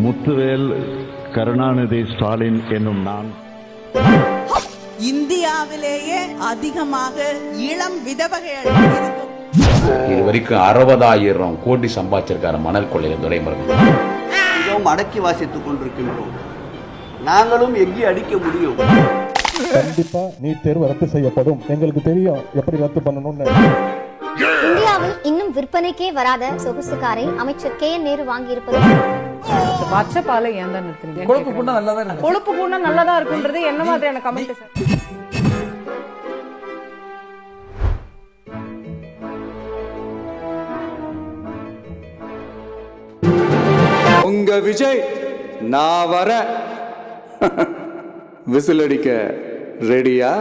முத்துவேல் கருணாநிதி ஸ்டாலின் என்னும் நான் இந்தியாவிலேயே அதிகமாக இளம் விதவைகள் இதுவரைக்கும் 60,000 கோடி சம்பாதிச்சிருக்காரு மணல் கொள்ளையில துரைமுருகன். மிகவும் அடக்கி வாசித்துக் கொண்டிருக்கின்றோம். நாங்களும் எங்கி அடிக்க முடியும். கண்டிப்பா நீட் தேர்வு ரத்து செய்யப்படும். எங்களுக்கு தெரியும் எப்படி ரத்து பண்ணணும்னு. இந்தியாவில் இன்னும் விற்பனைக்கே வராத சொகுசு காரை அமைச்சர் கே என் நேரு வாங்கியிருப்பது பச்சை பாலை ஏன் தான் நிறுத்துறீங்க? கொழுப்பு கூண்டா நல்லதா இருக்கு. கொழுப்பு கூண்டா நல்லதா இருக்குன்றது என்ன மாதிரியான கமெண்ட் சார்? உங்க விஜய் நான் வர விசில் அடிக்க ரெடியா?